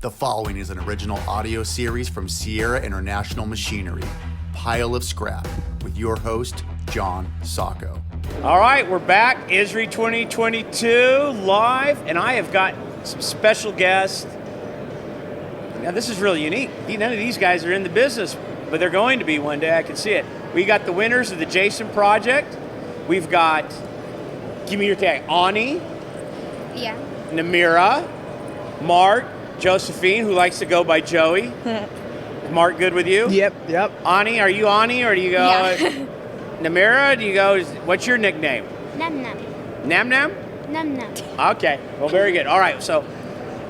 The following is an original audio series from Sierra International Machinery, Pile of Scrap, with your host, John Sacco. All right, we're back, ISRI 2022, live, and I have got some special guests. Now, this is really unique. None of these guys are in the business, but they're going to be one day, I can see it. We got the winners of the Jason Project. We've got, give me your tag, Ani. Yeah. Namira, Mark, Josephine, who likes to go by Joey. Mark, good with you? Yep. Ani, are you Ani, or do you go? Yeah. Namira, do you go? What's your nickname? Nam Nam. Nam Nam? Nam Nam. Okay. Well, very good. All right. So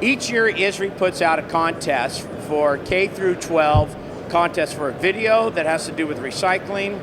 each year, ISRI puts out a contest for K through 12, contest for a video that has to do with recycling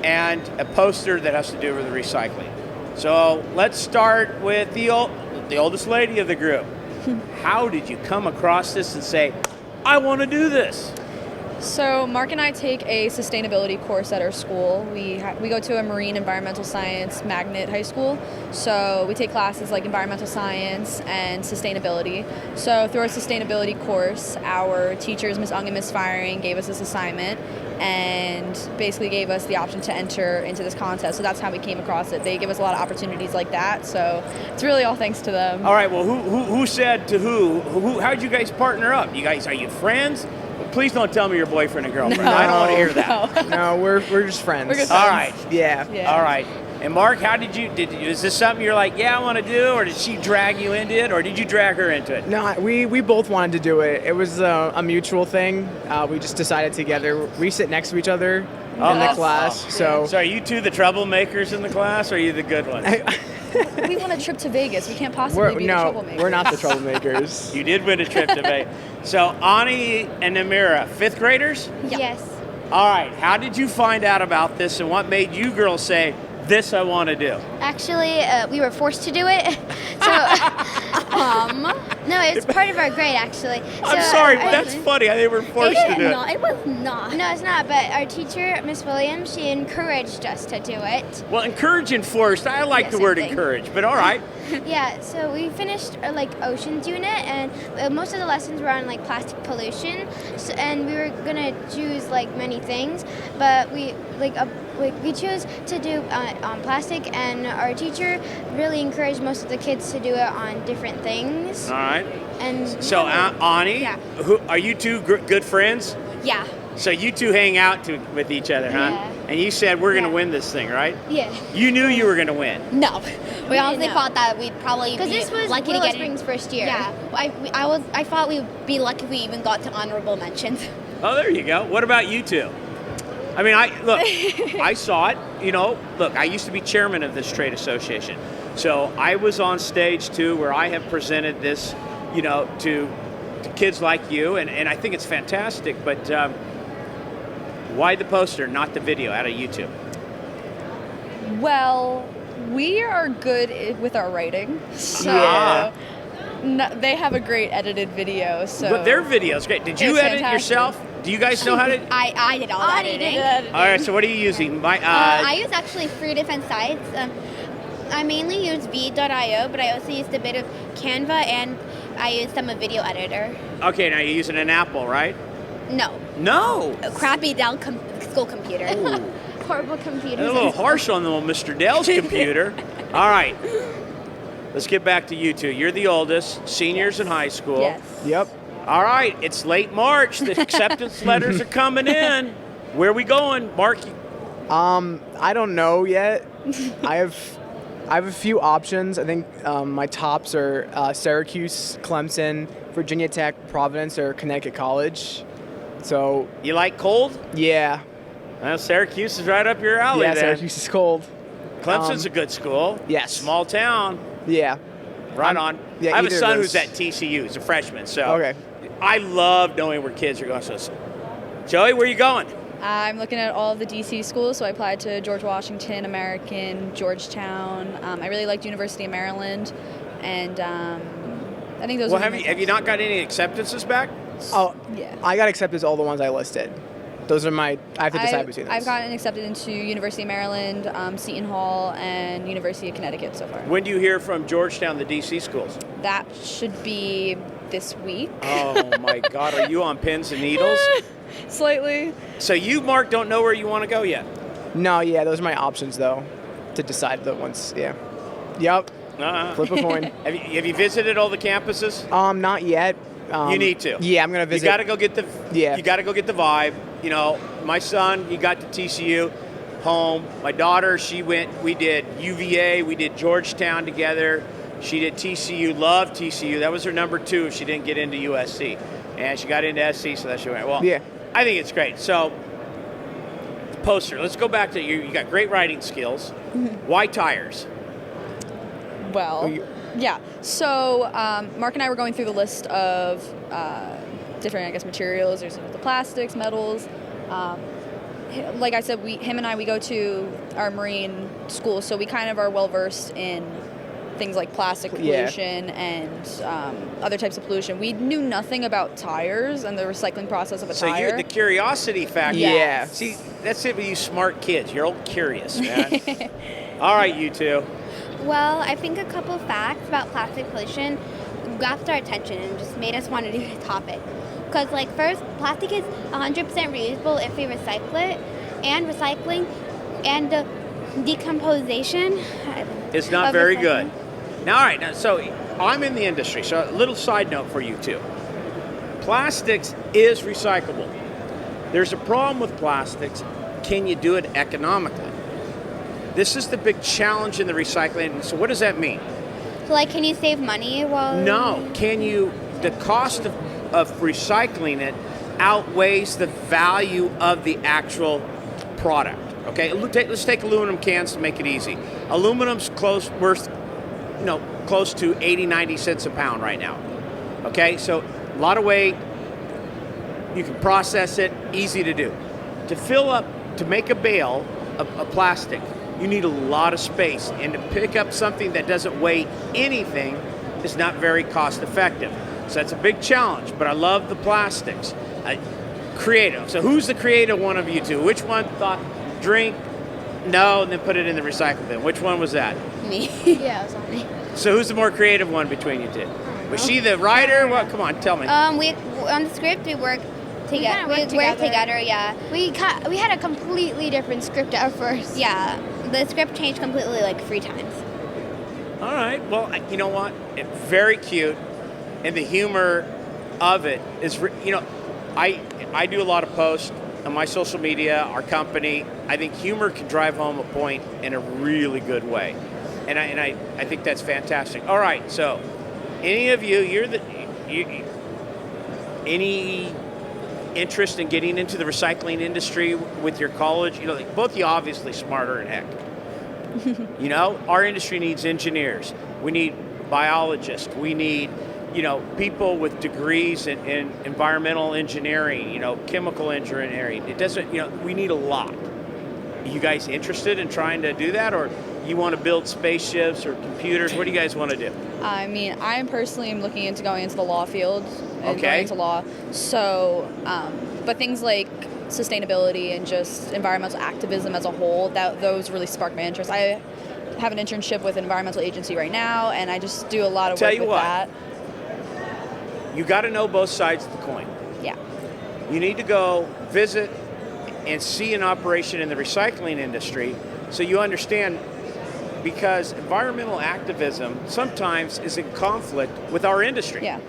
and a poster that has to do with recycling. So let's start with the oldest lady of the group. How did you come across this and say, I want to do this? So Mark and I take a sustainability course at our school. We go to a marine environmental science magnet high school. So we take classes like environmental science and sustainability. So through our sustainability course, our teachers, Ms. Ung and Ms. Firing, gave us this assignment and basically gave us the option to enter into this contest. So that's how we came across it. They give us a lot of opportunities like that. So it's really all thanks to them. All right. Well, who said to who? How'd you guys partner up? Are you friends? Please don't tell me you're boyfriend and girlfriend. I don't want to hear that. No, we're just friends. We're good All friends. right. Yeah. All right. And Mark, how did you, is this something you're like, yeah, I want to do, or did she drag you into it, or did you drag her into it? No, we both wanted to do it. It was a mutual thing. We just decided together. We sit next to each other in the class. So are you two the troublemakers in the class, or are you the good ones? We won a trip to Vegas. We can't possibly be the troublemakers. we're not the troublemakers. You did win a trip to Vegas. So Ani and Namira, fifth graders? Yeah. Yes. All right. How did you find out about this, and what made you girls say, this I want to do? Actually, we were forced to do it. No, it's part of our grade, actually. I'm sorry, but that's funny. They were forced to do it. No, it was not. No, it's not. But our teacher, Miss Williams, she encouraged us to do it. Well, encourage and forced. I like the Same word thing. encourage, but all right. Yeah, so we finished our oceans unit, and most of the lessons were on plastic pollution, and we were gonna choose many things, but we chose to do on plastic, and our teacher really encouraged most of the kids to do it on different things. All right. And So Ani, Yeah. are you two good friends? Yeah. So you two hang out with each other, huh? Yeah. And you said we're going to Yeah. win this thing, right? Yeah. You knew you were going to win. No, we honestly No. thought that we'd probably Because be this was lucky Willow to get Springs' first year. Yeah, I thought we would be lucky if we even got to honorable mentions. Oh, there you go. What about you two? I mean, I saw it. Look, I used to be chairman of this trade association. So I was on stage too, where I have presented this, to kids like you, and I think it's fantastic. But why the poster, not the video out of YouTube? Well, we are good with our writing, so they have a great edited video. So But their video's great. Did you It's edit fantastic. yourself? Do you guys know how to? I did all the editing. All right. So what are you using? I use actually 3 different sites. I mainly use V.io, but I also used a bit of Canva, and I used some of video editor. Okay, now you're using an Apple, right? No, No. a crappy Dell school computer. Horrible computers. A little harsh on the old Mr. Dell's computer. All right. Let's get back to you two. You're the oldest, seniors in high school. Yes. Yep. All right, it's late March. The acceptance letters are coming in. Where are we going, Mark? I don't know yet. I have a few options. I think my tops are Syracuse, Clemson, Virginia Tech, Providence, or Connecticut College. So You like cold? yeah, Well, Syracuse is right up your alley yeah, then. Syracuse is cold. Clemson's a good school. Yes. Small town. Yeah. Right on. yeah, I have a either of son those. who's at TCU. He's a freshman. So Okay. I love knowing where kids are going. So, Joey, where are you going? I'm looking at all of the DC schools, so I applied to George Washington, American, Georgetown. I really liked University of Maryland, and I think those. Well, would be have you not got any acceptances back? Oh, Yeah. I got accepted as all the ones I listed. Those are I have to decide between those. I've gotten accepted into University of Maryland, Seton Hall, and University of Connecticut so far. When do you hear from Georgetown, the DC schools? That should be this week. Oh my God, are you on pins and needles? Slightly. So you, Mark, don't know where you want to go yet? No, yeah, those are my options though, to decide the ones. Yeah. Yep. Flip a coin. Have you visited all the campuses? Not yet. You need to. Yeah, I'm gonna visit. You got to go get the. Yeah. You got to go get the vibe. You know, my son, he got to TCU, home. My daughter, she went. We did UVA. We did Georgetown together. She did TCU. Loved TCU. That was her number 2 if she didn't get into USC, and she got into SC, so that she went. Well, yeah. I think it's great. So, poster. Let's go back to you. You got great writing skills. Why tires? Well, yeah. So Mark and I were going through the list of different, I guess, materials. There's the plastics, metals. Like I said, him and I, we go to our marine school, so we kind of are well versed in things like plastic pollution and other types of pollution. We knew nothing about tires and the recycling process of a tire. So you're the curiosity factor. Yeah. See, that's it with you smart kids. You're all curious, man. All right, you two. Well, I think a couple facts about plastic pollution grabbed our attention and just made us want to do the topic. Because, like, first, plastic is 100% reusable if we recycle it, and recycling and the decomposition It's not of very recycling. good. Now, all right, now, so I'm in the industry, so a little side note for you two. Plastics is recyclable. There's a problem with plastics. Can you do it economically? This is the big challenge in the recycling. So what does that mean? So, like, can you save money while... No. Can you, the cost of recycling it outweighs the value of the actual product. Okay, let's take aluminum cans to make it easy. Aluminum's worth close to 80, 90 cents a pound right now. Okay, so a lot of weight, you can process it, easy to do. To make a bale of plastic, you need a lot of space, and to pick up something that doesn't weigh anything is not very cost effective. So that's a big challenge, but I love the plastics. Creative. So who's the creative one of you two? Which one thought drink, no, and then put it in the recycle bin? Which one was that? Me. Yeah, it was on me. So who's the more creative one between you two? Was she the writer? What? Come on, tell me. We on the script we worked together. kinda We worked worked together, yeah. We had a completely different script at first. Yeah. The script changed completely like 3 times. All right. Well, you know what? It's very cute, and the humor of it is, I do a lot of posts on my social media, our company. I think humor can drive home a point in a really good way, and I think that's fantastic. All right. So, any of you, any interest in getting into the recycling industry with your college? Both of you obviously smarter than heck. Our industry needs engineers. We need biologists. We need, people with degrees in environmental engineering, chemical engineering. It doesn't, we need a lot. Are you guys interested in trying to do that, or you want to build spaceships or computers? What do you guys want to do? I mean, I personally am looking into going into the law field and Okay. going into law. So, but things like sustainability and just environmental activism as a whole, those really spark my interest. I have an internship with an environmental agency right now, and I just do a lot of work with that. You got to know both sides of the coin. Yeah. You need to go visit and see an operation in the recycling industry so you understand, because environmental activism sometimes is in conflict with our industry. Yeah.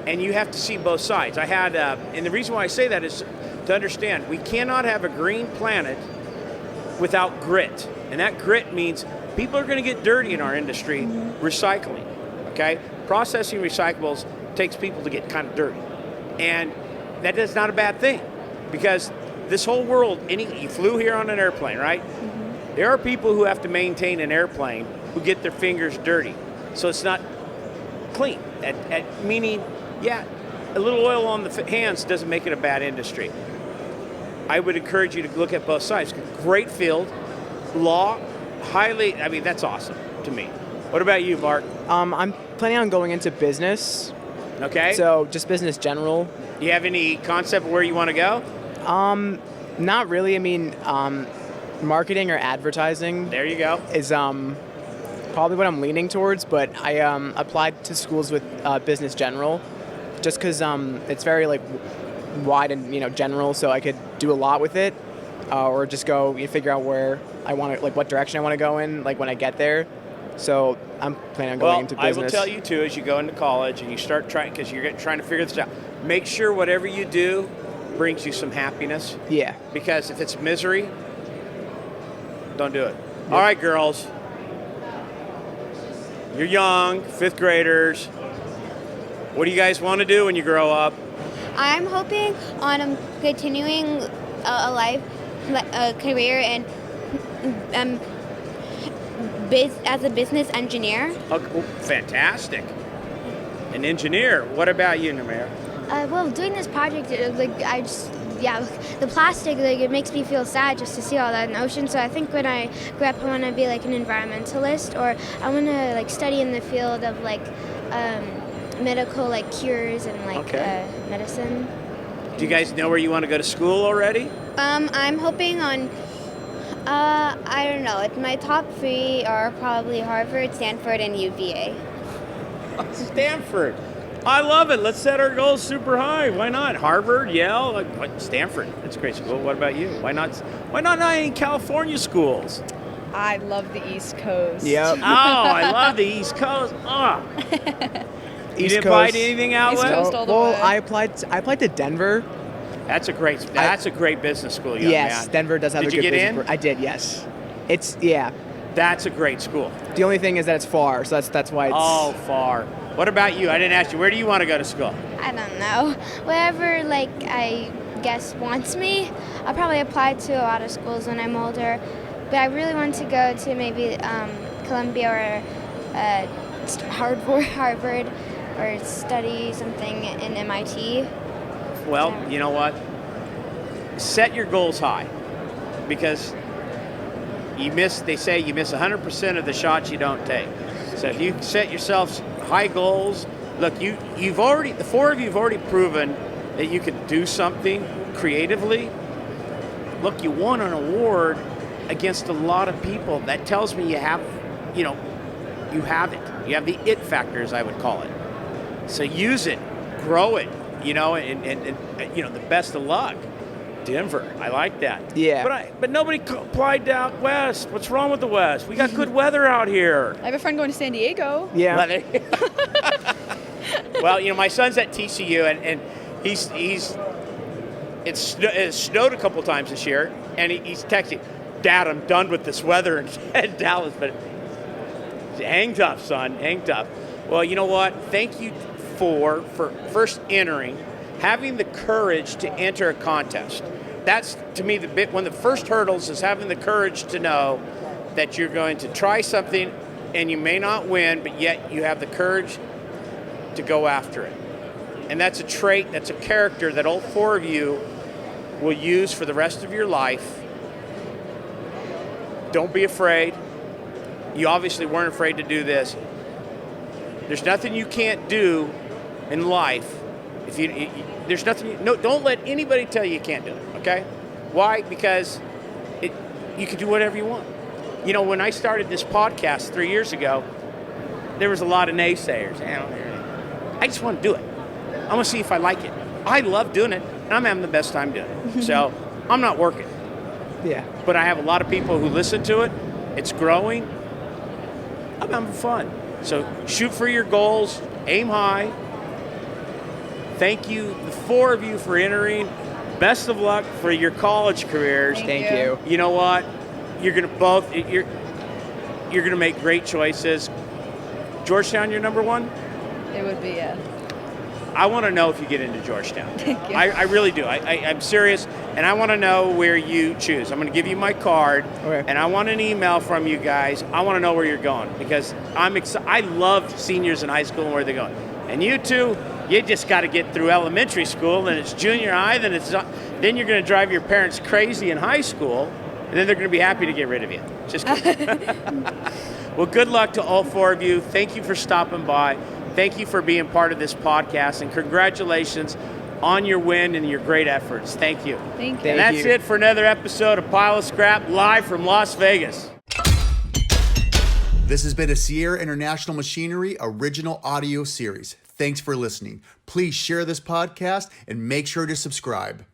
And you have to see both sides. And the reason why I say that is to understand, we cannot have a green planet without grit. And that grit means people are going to get dirty in our industry recycling, okay? Processing recyclables takes people to get kind of dirty. And that is not a bad thing, because this whole world, you flew here on an airplane, right? There are people who have to maintain an airplane who get their fingers dirty. So it's not clean. Meaning, a little oil on the hands doesn't make it a bad industry. I would encourage you to look at both sides. Great field, law, that's awesome to me. What about you, Mark? I'm planning on going into business. Okay. So just business general. Do you have any concept of where you want to go? Not really. I mean, marketing or advertising There you go. is probably what I'm leaning towards, but I applied to schools with business general. just because it's very like wide and general, so I could do a lot with it, or just go figure out where I want to, like what direction I want to go in, like when I get there. So I'm planning on going into business. I will tell you too, as you go into college and you start trying, because you're trying to figure this out, make sure whatever you do brings you some happiness. Yeah. Because if it's misery, don't do it. Yep. All right, girls. You're young, 5th graders. What do you guys want to do when you grow up? I'm hoping on continuing a career in as a business engineer. Oh, fantastic. An engineer. What about you, Namira? Well, doing this project, the plastic, it makes me feel sad just to see all that in the ocean. So I think when I grow up, I want to be like an environmentalist, or I want to study in the field of medical cures and medicine. Do you guys know where you want to go to school already? I'm hoping on. I don't know. My top 3 are probably Harvard, Stanford, and UVA. Stanford. I love it. Let's set our goals super high. Why not? Harvard, Yale, Stanford. That's a great school. What about you? Why not any California schools? I love the East Coast. Yep. Oh, I love the East Coast. Oh. You didn't apply to anything out East west? Coast all the Well, way. I applied to Denver. That's a great business school, young Yes, man. Denver does have Did a you good get business. in? I did, yes. That's a great school. The only thing is that it's far, so that's why it's. Oh, far. What about you? I didn't ask you. Where do you want to go to school? I don't know. Wherever I guess wants me. I'll probably apply to a lot of schools when I'm older, but I really want to go to maybe Columbia or Harvard, or study something in MIT. Well, you know what? Set your goals high, because they say you miss 100% of the shots you don't take. So if you set yourselves high goals, look, the 4 of you have already proven that you can do something creatively. Look, you won an award against a lot of people. That tells me you have it. You have the it factor, as I would call it. So use it, grow it, and the best of luck. Denver, I like that. Yeah. But nobody applied out west. What's wrong with the west? We got good weather out here. I have a friend going to San Diego. Yeah. Well, my son's at TCU, and it snowed a couple times this year, and he's texting, "Dad, I'm done with this weather in Dallas." But hang tough, son, hang tough. Well, you know what? Thank you for first entering, having the courage to enter a contest. That's, to me, one of the first hurdles is having the courage to know that you're going to try something and you may not win, but yet you have the courage to go after it. And that's a trait, that's a character that all 4 of you will use for the rest of your life. Don't be afraid. You obviously weren't afraid to do this. There's nothing you can't do in life. There's nothing. Don't let anybody tell you can't do it. Okay? Why? Because you can do whatever you want. When I started this podcast 3 years ago, there was a lot of naysayers. I just want to do it. I want to see if I like it. I love doing it, and I'm having the best time doing it. So I'm not working. Yeah. But I have a lot of people who listen to it. It's growing. I'm having fun. So shoot for your goals. Aim high. Thank you, the 4 of you, for entering. Best of luck for your college careers. Thank you. You know what? You're gonna make great choices. Georgetown, your number 1? It would be, yeah. I want to know if you get into Georgetown. Thank you. I really do. I'm serious, and I want to know where you choose. I'm going to give you my card, Okay. and I want an email from you guys. I want to know where you're going, because I love seniors in high school and where they're going. And you two, you just got to get through elementary school, then it's junior high, then you're going to drive your parents crazy in high school, and then they're going to be happy to get rid of you. Just kidding. Well, good luck to all 4 of you. Thank you for stopping by. Thank you for being part of this podcast, and congratulations on your win and your great efforts. Thank you. Thank you. And that's it for another episode of Pile of Scrap, live from Las Vegas. This has been a Sierra International Machinery original audio series. Thanks for listening. Please share this podcast and make sure to subscribe.